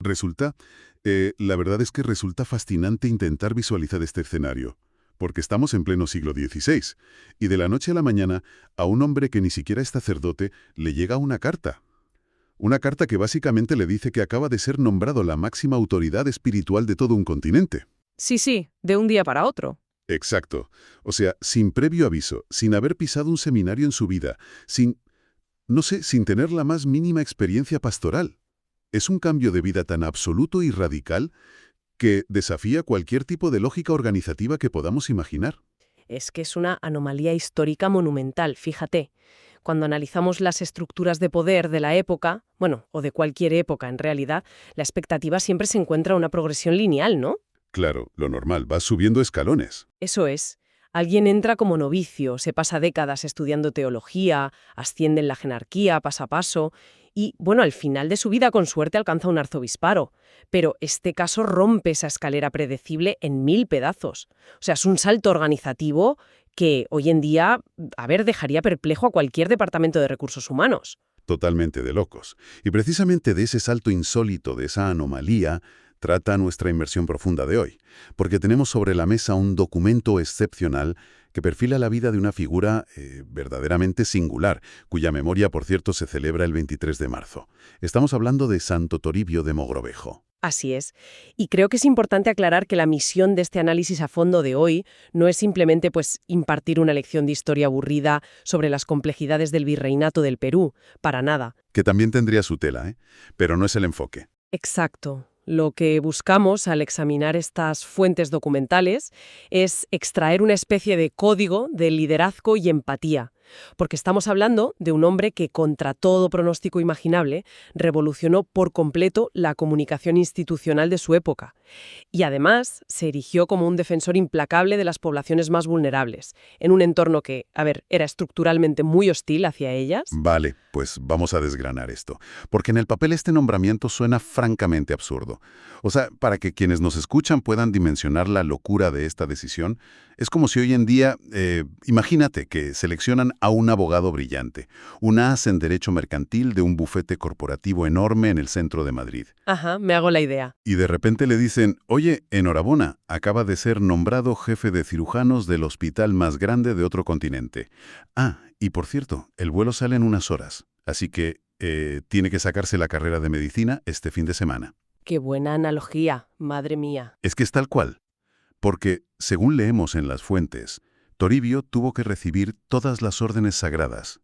Resulta, la verdad es que resulta fascinante intentar visualizar este escenario, porque estamos en pleno siglo XVI, y de la noche a la mañana, a un hombre que ni siquiera es sacerdote le llega una carta. Una carta que básicamente le dice que acaba de ser nombrado la máxima autoridad espiritual de todo un continente. Sí, sí, de un día para otro. Exacto. O sea, sin previo aviso, sin haber pisado un seminario en su vida, no sé, sin tener la más mínima experiencia pastoral. Es un cambio de vida tan absoluto y radical que desafía cualquier tipo de lógica organizativa que podamos imaginar. Es que es una anomalía histórica monumental, fíjate. Cuando analizamos las estructuras de poder de la época, bueno, o de cualquier época en realidad, la expectativa siempre se encuentra una progresión lineal, ¿no? Claro, lo normal, va subiendo escalones. Eso es. Alguien entra como novicio, se pasa décadas estudiando teología, asciende en la jerarquía paso a paso y, bueno, al final de su vida con suerte alcanza un arzobispado. Pero este caso rompe esa escalera predecible en 1000 pedazos. O sea, es un salto organizativo que hoy en día, a ver, dejaría perplejo a cualquier departamento de recursos humanos. Totalmente de locos. Y precisamente de ese salto insólito, de esa anomalía, trata nuestra inmersión profunda de hoy, porque tenemos sobre la mesa un documento excepcional que perfila la vida de una figura verdaderamente singular, cuya memoria, por cierto, se celebra el 23 de marzo. Estamos hablando de Santo Toribio de Mogrovejo. Así es. Y creo que es importante aclarar que la misión de este análisis a fondo de hoy no es simplemente pues impartir una lección de historia aburrida sobre las complejidades del virreinato del Perú, para nada. Que también tendría su tela, ¿eh? Pero no es el enfoque. Exacto. Lo que buscamos al examinar estas fuentes documentales es extraer una especie de código de liderazgo y empatía, porque estamos hablando de un hombre que, contra todo pronóstico imaginable, revolucionó por completo la comunicación institucional de su época. Y además se erigió como un defensor implacable de las poblaciones más vulnerables, en un entorno que, a ver, era estructuralmente muy hostil hacia ellas. Vale, pues vamos a desgranar esto, porque en el papel este nombramiento suena francamente absurdo. O sea, para que quienes nos escuchan puedan dimensionar la locura de esta decisión, es como si hoy en día, imagínate que seleccionan a un abogado brillante, un as en derecho mercantil de un bufete corporativo enorme en el centro de Madrid. Ajá, me hago la idea. Y de repente le dicen, oye, enhorabuena, acaba de ser nombrado jefe de cirujanos del hospital más grande de otro continente. Ah, y por cierto, el vuelo sale en unas horas, así que tiene que sacarse la carrera de medicina este fin de semana. Qué buena analogía, madre mía. Es que es tal cual, porque, según leemos en las fuentes, Toribio tuvo que recibir todas las órdenes sagradas,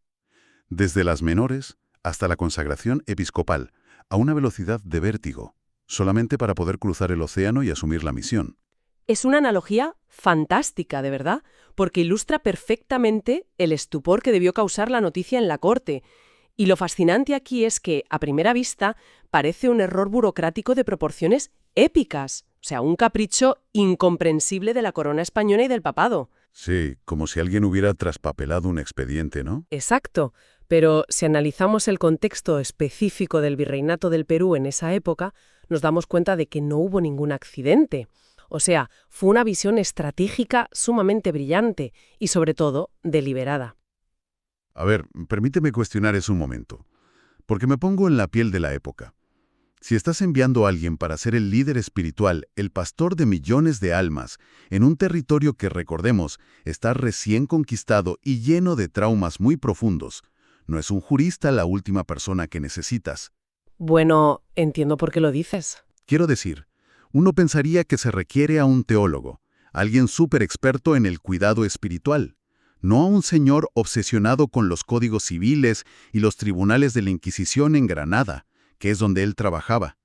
desde las menores hasta la consagración episcopal, a una velocidad de vértigo, solamente para poder cruzar el océano y asumir la misión. Es una analogía fantástica, de verdad, porque ilustra perfectamente el estupor que debió causar la noticia en la corte. Y lo fascinante aquí es que, a primera vista, parece un error burocrático de proporciones épicas, o sea, un capricho incomprensible de la corona española y del papado. Sí, como si alguien hubiera traspapelado un expediente, ¿no? Exacto, pero si analizamos el contexto específico del virreinato del Perú en esa época, nos damos cuenta de que no hubo ningún accidente. O sea, fue una visión estratégica sumamente brillante y, sobre todo, deliberada. A ver, permíteme cuestionar eso un momento, porque me pongo en la piel de la época. Si estás enviando a alguien para ser el líder espiritual, el pastor de millones de almas, en un territorio que, recordemos, está recién conquistado y lleno de traumas muy profundos, no es un jurista la última persona que necesitas. Bueno, entiendo por qué lo dices. Quiero decir, uno pensaría que se requiere a un teólogo, alguien súper experto en el cuidado espiritual, no a un señor obsesionado con los códigos civiles y los tribunales de la Inquisición en Granada, que es donde él trabajaba.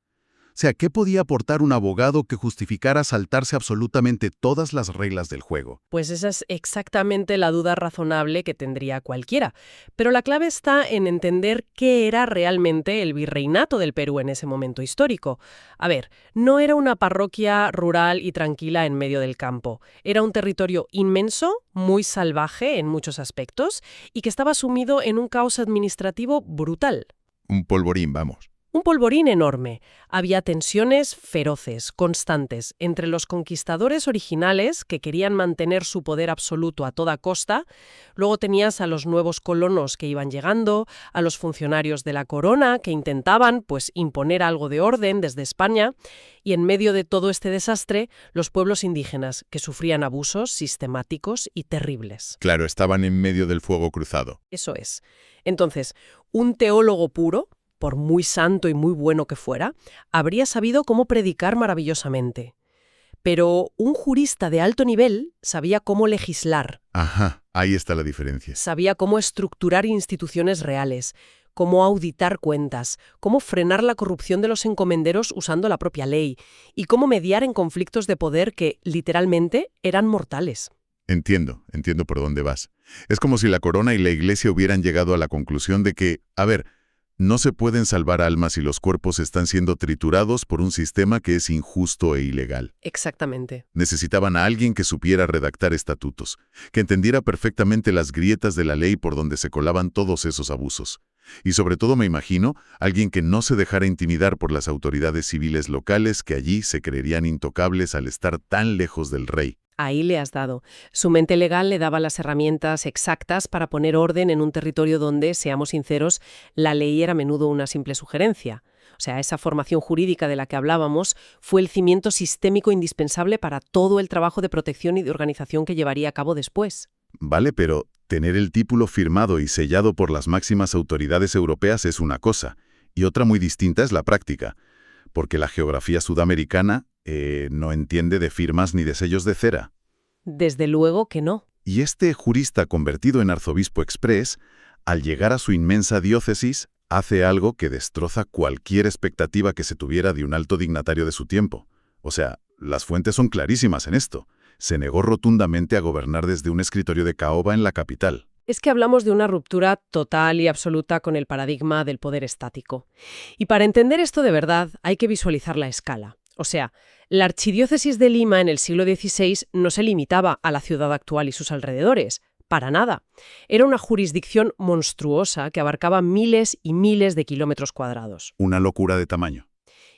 O sea, ¿qué podía aportar un abogado que justificara saltarse absolutamente todas las reglas del juego? Pues esa es exactamente la duda razonable que tendría cualquiera. Pero la clave está en entender qué era realmente el virreinato del Perú en ese momento histórico. A ver, no era una parroquia rural y tranquila en medio del campo. Era un territorio inmenso, muy salvaje en muchos aspectos, y que estaba sumido en un caos administrativo brutal. Un polvorín, vamos. Un polvorín enorme. Había tensiones feroces, constantes, entre los conquistadores originales que querían mantener su poder absoluto a toda costa. Luego tenías a los nuevos colonos que iban llegando, a los funcionarios de la corona que intentaban, pues, imponer algo de orden desde España. Y en medio de todo este desastre, los pueblos indígenas, que sufrían abusos sistemáticos y terribles. Claro, estaban en medio del fuego cruzado. Eso es. Entonces, un teólogo puro, por muy santo y muy bueno que fuera, habría sabido cómo predicar maravillosamente. Pero un jurista de alto nivel sabía cómo legislar, Ajá, ahí está la diferencia. sabía cómo estructurar instituciones reales, cómo auditar cuentas, cómo frenar la corrupción de los encomenderos usando la propia ley y cómo mediar en conflictos de poder que, literalmente, eran mortales. Entiendo por dónde vas. Es como si la corona y la iglesia hubieran llegado a la conclusión de que, a ver, no se pueden salvar almas si los cuerpos están siendo triturados por un sistema que es injusto e ilegal. Exactamente. Necesitaban a alguien que supiera redactar estatutos, que entendiera perfectamente las grietas de la ley por donde se colaban todos esos abusos. Y sobre todo, me imagino, alguien que no se dejara intimidar por las autoridades civiles locales que allí se creerían intocables al estar tan lejos del rey. Ahí le has dado. Su mente legal le daba las herramientas exactas para poner orden en un territorio donde, seamos sinceros, la ley era a menudo una simple sugerencia. O sea, esa formación jurídica de la que hablábamos fue el cimiento sistémico indispensable para todo el trabajo de protección y de organización que llevaría a cabo después. Vale, pero tener el título firmado y sellado por las máximas autoridades europeas es una cosa, y otra muy distinta es la práctica, porque la geografía sudamericana no entiende de firmas ni de sellos de cera. Desde luego que no. Y este jurista convertido en arzobispo express, al llegar a su inmensa diócesis, hace algo que destroza cualquier expectativa que se tuviera de un alto dignatario de su tiempo. O sea, las fuentes son clarísimas en esto. Se negó rotundamente a gobernar desde un escritorio de caoba en la capital. Es que hablamos de una ruptura total y absoluta con el paradigma del poder estático. Y para entender esto de verdad hay que visualizar la escala. O sea, la archidiócesis de Lima en el siglo XVI no se limitaba a la ciudad actual y sus alrededores. Para nada. Era una jurisdicción monstruosa que abarcaba miles y miles de kilómetros cuadrados. Una locura de tamaño.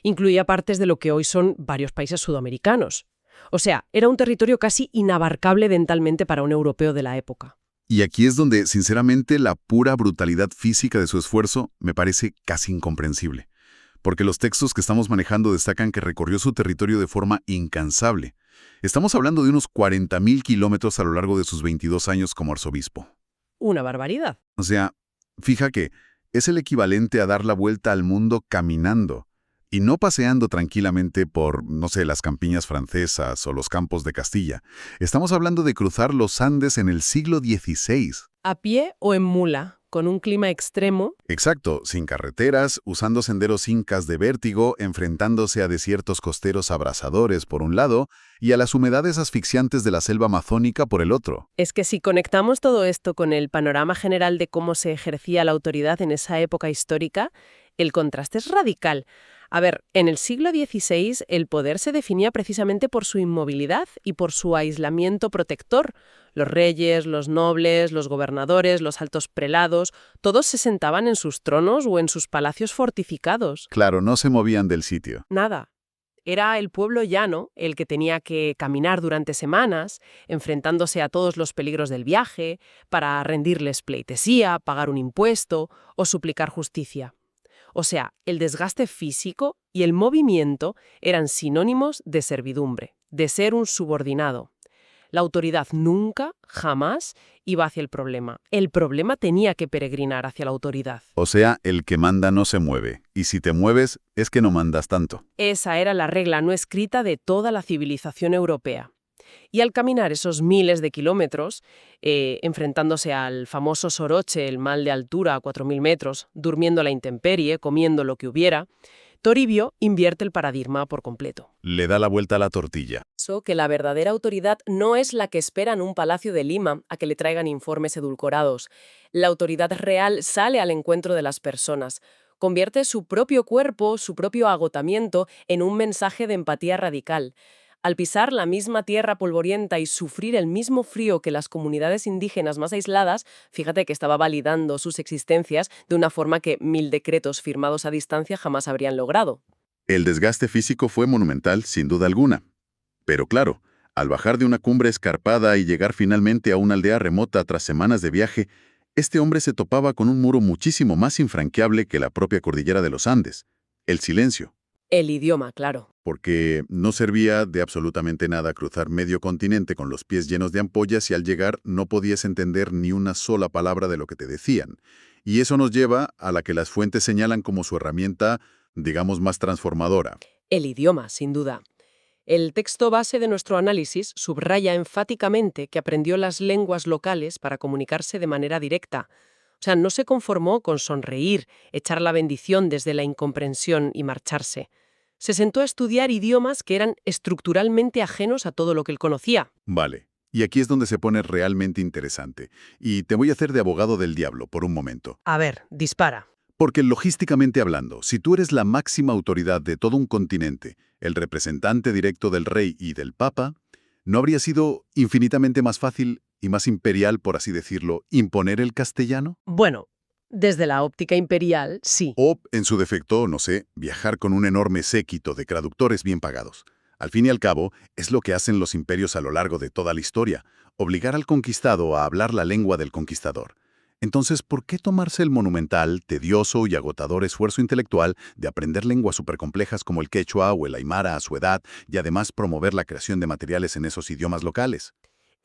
Incluía partes de lo que hoy son varios países sudamericanos. O sea, era un territorio casi inabarcable mentalmente para un europeo de la época. Y aquí es donde, sinceramente, la pura brutalidad física de su esfuerzo me parece casi incomprensible. Porque los textos que estamos manejando destacan que recorrió su territorio de forma incansable. Estamos hablando de unos 40.000 kilómetros a lo largo de sus 22 años como arzobispo. Una barbaridad. O sea, fija que es el equivalente a dar la vuelta al mundo caminando, y no paseando tranquilamente por, no sé, las campiñas francesas o los campos de Castilla. Estamos hablando de cruzar los Andes en el siglo XVI. A pie o en mula, con un clima extremo. Exacto, sin carreteras, usando senderos incas de vértigo, enfrentándose a desiertos costeros abrasadores por un lado y a las humedades asfixiantes de la selva amazónica por el otro. Es que si conectamos todo esto con el panorama general de cómo se ejercía la autoridad en esa época histórica, el contraste es radical. A ver, en el siglo XVI el poder se definía precisamente por su inmovilidad y por su aislamiento protector. Los reyes, los nobles, los gobernadores, los altos prelados, todos se sentaban en sus tronos o en sus palacios fortificados. Claro, no se movían del sitio. Nada. Era el pueblo llano el que tenía que caminar durante semanas, enfrentándose a todos los peligros del viaje, para rendirles pleitesía, pagar un impuesto o suplicar justicia. O sea, el desgaste físico y el movimiento eran sinónimos de servidumbre, de ser un subordinado. La autoridad nunca, jamás, iba hacia el problema. El problema tenía que peregrinar hacia la autoridad. O sea, el que manda no se mueve, y si te mueves es que no mandas tanto. Esa era la regla no escrita de toda la civilización europea. Y al caminar esos miles de kilómetros, enfrentándose al famoso soroche, el mal de altura a 4.000 metros, durmiendo a la intemperie, comiendo lo que hubiera, Toribio invierte el paradigma por completo. Le da la vuelta a la tortilla. Que la verdadera autoridad no es la que espera en un palacio de Lima a que le traigan informes edulcorados. La autoridad real sale al encuentro de las personas, convierte su propio cuerpo, su propio agotamiento, en un mensaje de empatía radical. Al pisar la misma tierra polvorienta y sufrir el mismo frío que las comunidades indígenas más aisladas, fíjate que estaba validando sus existencias de una forma que 1000 decretos firmados a distancia jamás habrían logrado. El desgaste físico fue monumental, sin duda alguna. Pero claro, al bajar de una cumbre escarpada y llegar finalmente a una aldea remota tras semanas de viaje, este hombre se topaba con un muro muchísimo más infranqueable que la propia cordillera de los Andes: el silencio. El idioma, claro. Porque no servía de absolutamente nada cruzar medio continente con los pies llenos de ampollas y al llegar no podías entender ni una sola palabra de lo que te decían. Y eso nos lleva a la que las fuentes señalan como su herramienta, digamos, más transformadora. El idioma, sin duda. El texto base de nuestro análisis subraya enfáticamente que aprendió las lenguas locales para comunicarse de manera directa. O sea, no se conformó con sonreír, echar la bendición desde la incomprensión y marcharse. Se sentó a estudiar idiomas que eran estructuralmente ajenos a todo lo que él conocía. Vale. Y aquí es donde se pone realmente interesante. Y te voy a hacer de abogado del diablo por un momento. A ver, dispara. Porque logísticamente hablando, si tú eres la máxima autoridad de todo un continente, el representante directo del rey y del papa, ¿no habría sido infinitamente más fácil y más imperial, por así decirlo, imponer el castellano? Bueno, desde la óptica imperial, sí. O, en su defecto, no sé, viajar con un enorme séquito de traductores bien pagados. Al fin y al cabo, es lo que hacen los imperios a lo largo de toda la historia: obligar al conquistado a hablar la lengua del conquistador. Entonces, ¿por qué tomarse el monumental, tedioso y agotador esfuerzo intelectual de aprender lenguas supercomplejas como el quechua o el aymara a su edad y además promover la creación de materiales en esos idiomas locales?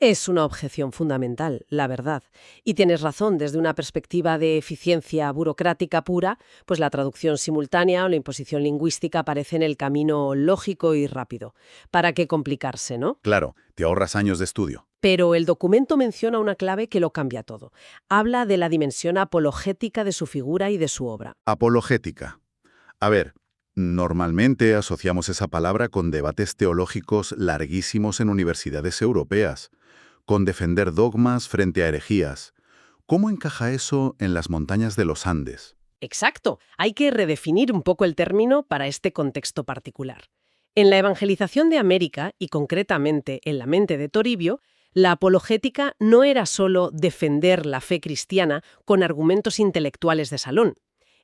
Es una objeción fundamental, la verdad. Y tienes razón, desde una perspectiva de eficiencia burocrática pura, pues la traducción simultánea o la imposición lingüística parecen el camino lógico y rápido. ¿Para qué complicarse, no? Claro, te ahorras años de estudio. Pero el documento menciona una clave que lo cambia todo. Habla de la dimensión apologética de su figura y de su obra. Apologética. A ver, normalmente asociamos esa palabra con debates teológicos larguísimos en universidades europeas, con defender dogmas frente a herejías. ¿Cómo encaja eso en las montañas de los Andes? Exacto. Hay que redefinir un poco el término para este contexto particular. En la evangelización de América, y concretamente en la mente de Toribio, la apologética no era solo defender la fe cristiana con argumentos intelectuales de salón.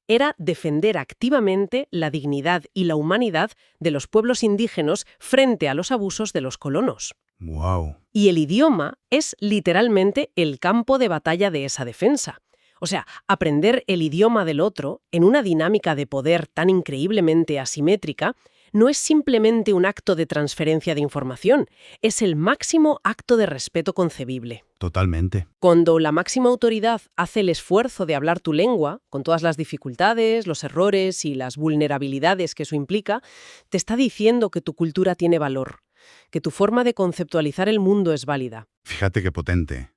Era defender activamente la dignidad y la humanidad de los pueblos indígenas frente a los abusos de los colonos. ¡Wow! Y el idioma es literalmente el campo de batalla de esa defensa. O sea, aprender el idioma del otro en una dinámica de poder tan increíblemente asimétrica no es simplemente un acto de transferencia de información, es el máximo acto de respeto concebible. Totalmente. Cuando la máxima autoridad hace el esfuerzo de hablar tu lengua, con todas las dificultades, los errores y las vulnerabilidades que eso implica, te está diciendo que tu cultura tiene valor, que tu forma de conceptualizar el mundo es válida. Fíjate qué potente.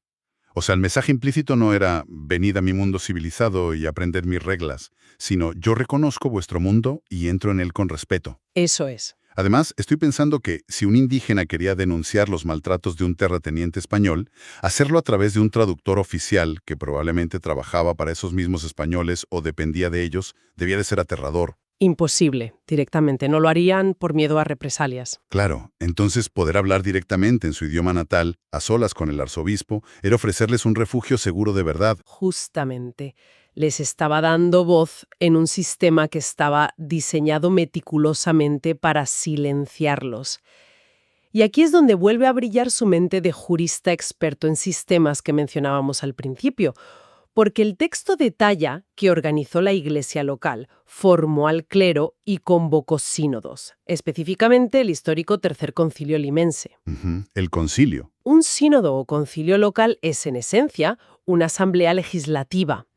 O sea, el mensaje implícito no era «venid a mi mundo civilizado y aprended mis reglas», sino «yo reconozco vuestro mundo y entro en él con respeto». Eso es. Además, estoy pensando que si un indígena quería denunciar los maltratos de un terrateniente español, hacerlo a través de un traductor oficial que probablemente trabajaba para esos mismos españoles o dependía de ellos, debía de ser aterrador. Imposible, directamente. No lo harían por miedo a represalias. Claro, entonces poder hablar directamente en su idioma natal, a solas con el arzobispo, era ofrecerles un refugio seguro de verdad. Justamente. Les estaba dando voz en un sistema que estaba diseñado meticulosamente para silenciarlos. Y aquí es donde vuelve a brillar su mente de jurista experto en sistemas que mencionábamos al principio, porque el texto detalla que organizó la iglesia local, formó al clero y convocó sínodos, específicamente el histórico Tercer Concilio Limense. El concilio. Un sínodo o concilio local es, en esencia, una asamblea legislativa.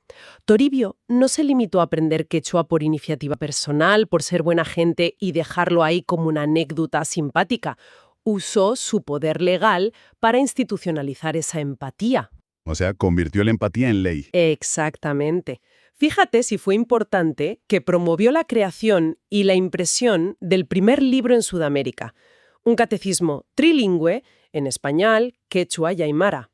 Toribio no se limitó a aprender quechua por iniciativa personal, por ser buena gente y dejarlo ahí como una anécdota simpática. Usó su poder legal para institucionalizar esa empatía. O sea, convirtió la empatía en ley. Exactamente. Fíjate si fue importante que promovió la creación y la impresión del primer libro en Sudamérica, un catecismo trilingüe en español, quechua y aymara.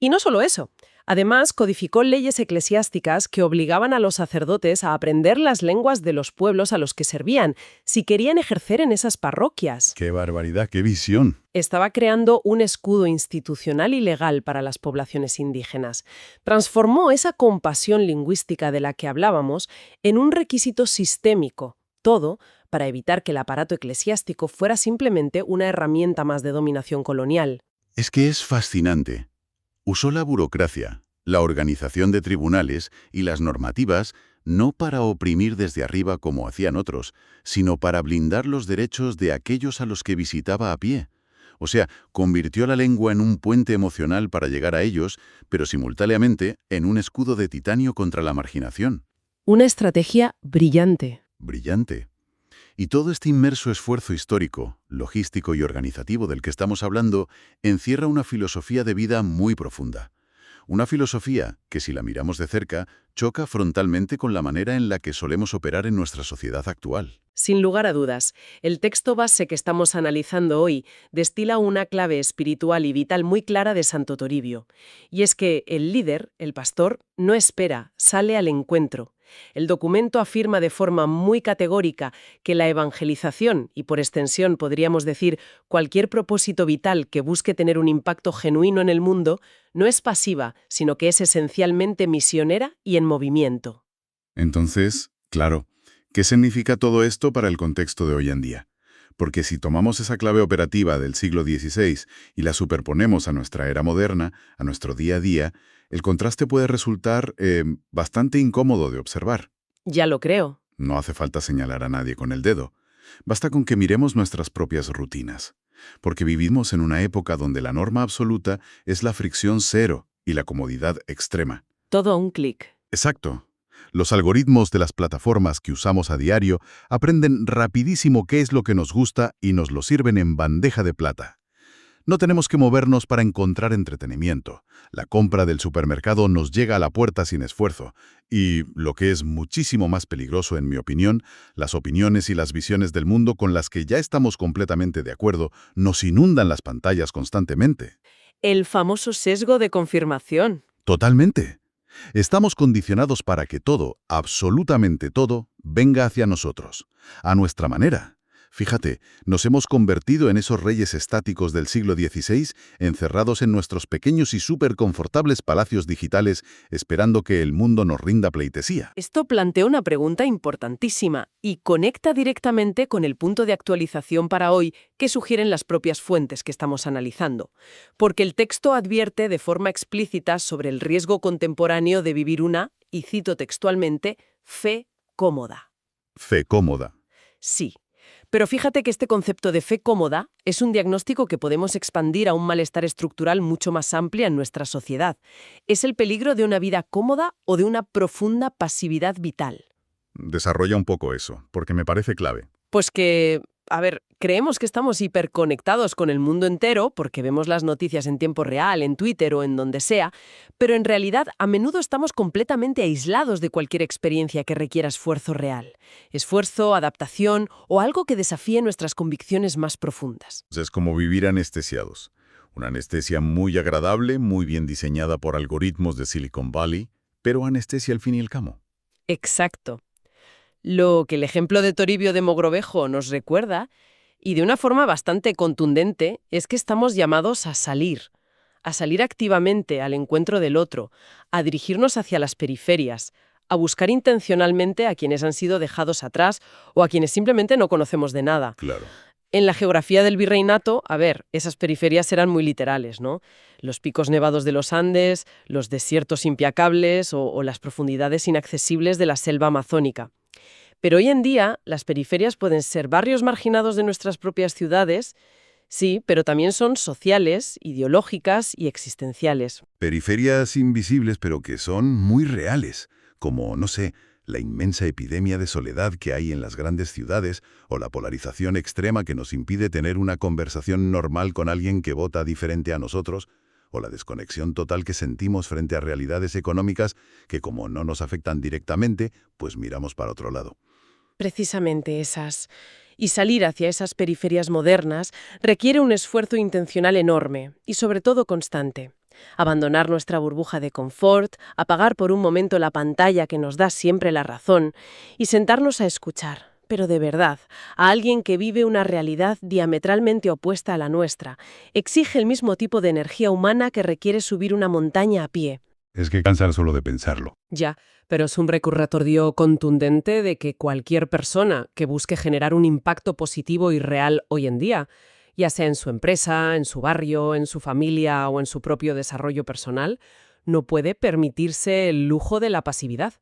Y no solo eso, Además, codificó leyes eclesiásticas que obligaban a los sacerdotes a aprender las lenguas de los pueblos a los que servían, si querían ejercer en esas parroquias. ¡Qué barbaridad, qué visión! Estaba creando un escudo institucional y legal para las poblaciones indígenas. Transformó esa compasión lingüística de la que hablábamos en un requisito sistémico, todo para evitar que el aparato eclesiástico fuera simplemente una herramienta más de dominación colonial. Es que es fascinante. Usó la burocracia, la organización de tribunales y las normativas no para oprimir desde arriba como hacían otros, sino para blindar los derechos de aquellos a los que visitaba a pie. O sea, convirtió la lengua en un puente emocional para llegar a ellos, pero simultáneamente en un escudo de titanio contra la marginación. Una estrategia brillante. Brillante. Y todo este inmerso esfuerzo histórico, logístico y organizativo del que estamos hablando encierra una filosofía de vida muy profunda. Una filosofía que, si la miramos de cerca, choca frontalmente con la manera en la que solemos operar en nuestra sociedad actual. Sin lugar a dudas, el texto base que estamos analizando hoy destila una clave espiritual y vital muy clara de Santo Toribio. Y es que el líder, el pastor, no espera, sale al encuentro. El documento afirma de forma muy categórica que la evangelización, y por extensión podríamos decir cualquier propósito vital que busque tener un impacto genuino en el mundo, no es pasiva, sino que es esencialmente misionera y en movimiento. Entonces, claro, ¿qué significa todo esto para el contexto de hoy en día? Porque si tomamos esa clave operativa del siglo XVI y la superponemos a nuestra era moderna, a nuestro día a día, el contraste puede resultar bastante incómodo de observar. Ya lo creo. No hace falta señalar a nadie con el dedo. Basta con que miremos nuestras propias rutinas. Porque vivimos en una época donde la norma absoluta es la fricción cero y la comodidad extrema. Todo a un clic. Exacto. Los algoritmos de las plataformas que usamos a diario aprenden rapidísimo qué es lo que nos gusta y nos lo sirven en bandeja de plata. No tenemos que movernos para encontrar entretenimiento. La compra del supermercado nos llega a la puerta sin esfuerzo. Y, lo que es muchísimo más peligroso en mi opinión, las opiniones y las visiones del mundo con las que ya estamos completamente de acuerdo nos inundan las pantallas constantemente. El famoso sesgo de confirmación. Totalmente. Estamos condicionados para que todo, absolutamente todo, venga hacia nosotros, a nuestra manera. Fíjate, nos hemos convertido en esos reyes estáticos del siglo XVI, encerrados en nuestros pequeños y súper confortables palacios digitales, esperando que el mundo nos rinda pleitesía. Esto plantea una pregunta importantísima y conecta directamente con el punto de actualización para hoy que sugieren las propias fuentes que estamos analizando. Porque el texto advierte de forma explícita sobre el riesgo contemporáneo de vivir una, y cito textualmente, fe cómoda. Fe cómoda. Sí. Pero fíjate que este concepto de fe cómoda es un diagnóstico que podemos expandir a un malestar estructural mucho más amplio en nuestra sociedad. Es el peligro de una vida cómoda o de una profunda pasividad vital. Desarrolla un poco eso, porque me parece clave. Pues que, creemos que estamos hiperconectados con el mundo entero porque vemos las noticias en tiempo real, en Twitter o en donde sea, pero en realidad a menudo estamos completamente aislados de cualquier experiencia que requiera esfuerzo real. Esfuerzo, adaptación o algo que desafíe nuestras convicciones más profundas. Es como vivir anestesiados. Una anestesia muy agradable, muy bien diseñada por algoritmos de Silicon Valley, pero anestesia al fin y al cabo. Exacto. Lo que el ejemplo de Toribio de Mogrovejo nos recuerda, y de una forma bastante contundente, es que estamos llamados a salir activamente al encuentro del otro, a dirigirnos hacia las periferias, a buscar intencionalmente a quienes han sido dejados atrás o a quienes simplemente no conocemos de nada. Claro. En la geografía del virreinato, esas periferias eran muy literales, ¿no? Los picos nevados de los Andes, los desiertos implacables o las profundidades inaccesibles de la selva amazónica. Pero hoy en día, las periferias pueden ser barrios marginados de nuestras propias ciudades, sí, pero también son sociales, ideológicas y existenciales. Periferias invisibles, pero que son muy reales, como, no sé, la inmensa epidemia de soledad que hay en las grandes ciudades o la polarización extrema que nos impide tener una conversación normal con alguien que vota diferente a nosotros, o la desconexión total que sentimos frente a realidades económicas que, como no nos afectan directamente, pues miramos para otro lado. Precisamente esas. Y salir hacia esas periferias modernas requiere un esfuerzo intencional enorme y sobre todo constante. Abandonar nuestra burbuja de confort, apagar por un momento la pantalla que nos da siempre la razón y sentarnos a escuchar, pero de verdad, a alguien que vive una realidad diametralmente opuesta a la nuestra. Exige el mismo tipo de energía humana que requiere subir una montaña a pie. Es que cansa solo de pensarlo. Ya, pero es un recordatorio contundente de que cualquier persona que busque generar un impacto positivo y real hoy en día, ya sea en su empresa, en su barrio, en su familia o en su propio desarrollo personal, no puede permitirse el lujo de la pasividad.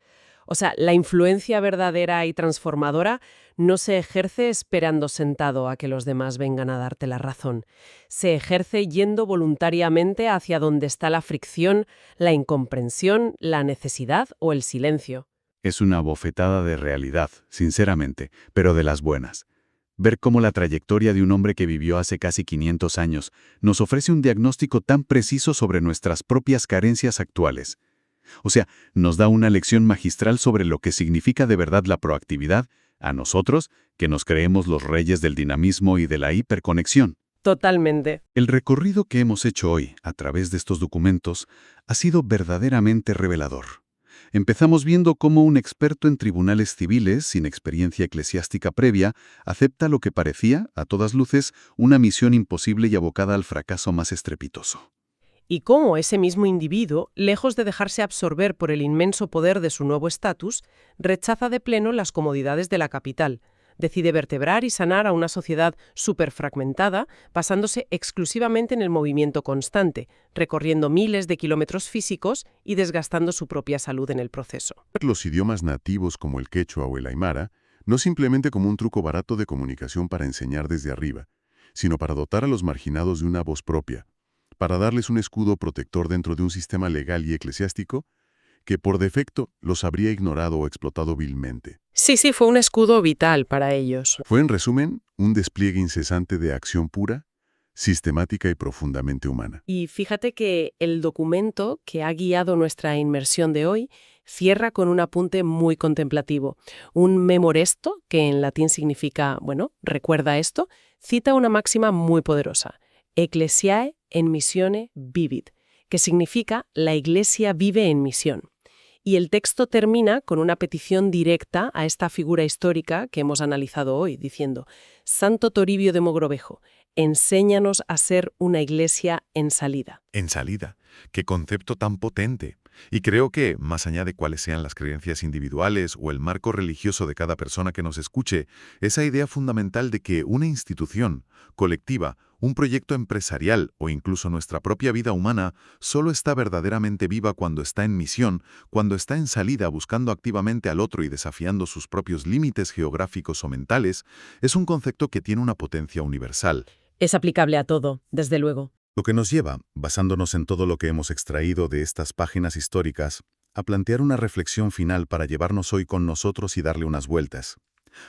O sea, la influencia verdadera y transformadora no se ejerce esperando sentado a que los demás vengan a darte la razón. Se ejerce yendo voluntariamente hacia donde está la fricción, la incomprensión, la necesidad o el silencio. Es una bofetada de realidad, sinceramente, pero de las buenas. Ver cómo la trayectoria de un hombre que vivió hace casi 500 años nos ofrece un diagnóstico tan preciso sobre nuestras propias carencias actuales. O sea, nos da una lección magistral sobre lo que significa de verdad la proactividad a nosotros, que nos creemos los reyes del dinamismo y de la hiperconexión. Totalmente. El recorrido que hemos hecho hoy a través de estos documentos ha sido verdaderamente revelador. Empezamos viendo cómo un experto en tribunales civiles, sin experiencia eclesiástica previa, acepta lo que parecía, a todas luces, una misión imposible y abocada al fracaso más estrepitoso. Y cómo ese mismo individuo, lejos de dejarse absorber por el inmenso poder de su nuevo estatus, rechaza de pleno las comodidades de la capital. Decide vertebrar y sanar a una sociedad superfragmentada, basándose exclusivamente en el movimiento constante, recorriendo miles de kilómetros físicos y desgastando su propia salud en el proceso. Los idiomas nativos como el quechua o el aymara, no simplemente como un truco barato de comunicación para enseñar desde arriba, sino para dotar a los marginados de una voz propia, para darles un escudo protector dentro de un sistema legal y eclesiástico que por defecto los habría ignorado o explotado vilmente. Sí, fue un escudo vital para ellos. Fue, en resumen, un despliegue incesante de acción pura, sistemática y profundamente humana. Y fíjate que el documento que ha guiado nuestra inmersión de hoy cierra con un apunte muy contemplativo. Un memoresto, que en latín significa, recuerda esto, cita una máxima muy poderosa. Ecclesiae in missione vivit, que significa la Iglesia vive en misión. Y el texto termina con una petición directa a esta figura histórica que hemos analizado hoy, diciendo: Santo Toribio de Mogrovejo, enséñanos a ser una iglesia en salida. En salida. Qué concepto tan potente. Y creo que, más allá de cuáles sean las creencias individuales o el marco religioso de cada persona que nos escuche, esa idea fundamental de que una institución, colectiva, un proyecto empresarial o incluso nuestra propia vida humana solo está verdaderamente viva cuando está en misión, cuando está en salida buscando activamente al otro y desafiando sus propios límites geográficos o mentales, es un concepto que tiene una potencia universal. Es aplicable a todo, desde luego. Lo que nos lleva, basándonos en todo lo que hemos extraído de estas páginas históricas, a plantear una reflexión final para llevarnos hoy con nosotros y darle unas vueltas.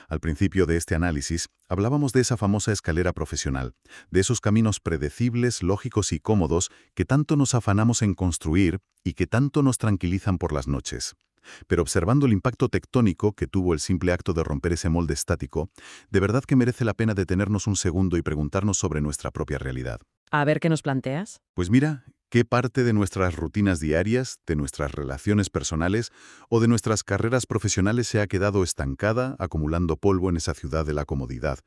Al principio de este análisis, hablábamos de esa famosa escalera profesional, de esos caminos predecibles, lógicos y cómodos que tanto nos afanamos en construir y que tanto nos tranquilizan por las noches. Pero observando el impacto tectónico que tuvo el simple acto de romper ese molde estático, de verdad que merece la pena detenernos un segundo y preguntarnos sobre nuestra propia realidad. A ver qué nos planteas. Pues mira, ¿qué parte de nuestras rutinas diarias, de nuestras relaciones personales o de nuestras carreras profesionales se ha quedado estancada, acumulando polvo en esa ciudad de la comodidad?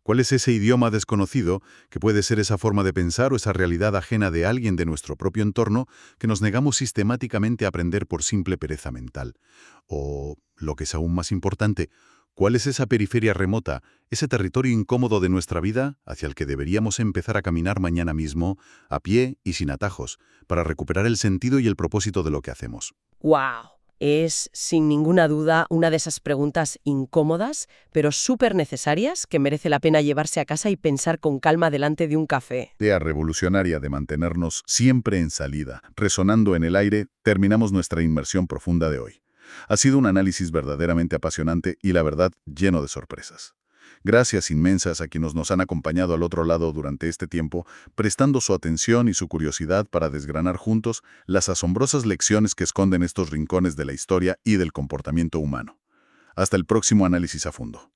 ¿Cuál es ese idioma desconocido, que puede ser esa forma de pensar o esa realidad ajena de alguien de nuestro propio entorno, que nos negamos sistemáticamente a aprender por simple pereza mental? O, lo que es aún más importante, ¿cuál es esa periferia remota, ese territorio incómodo de nuestra vida hacia el que deberíamos empezar a caminar mañana mismo, a pie y sin atajos, para recuperar el sentido y el propósito de lo que hacemos? ¡Wow! Es, sin ninguna duda, una de esas preguntas incómodas, pero súper necesarias, que merece la pena llevarse a casa y pensar con calma delante de un café. Idea revolucionaria de mantenernos siempre en salida, resonando en el aire, terminamos nuestra inmersión profunda de hoy. Ha sido un análisis verdaderamente apasionante y, la verdad, lleno de sorpresas. Gracias inmensas a quienes nos han acompañado al otro lado durante este tiempo, prestando su atención y su curiosidad para desgranar juntos las asombrosas lecciones que esconden estos rincones de la historia y del comportamiento humano. Hasta el próximo análisis a fondo.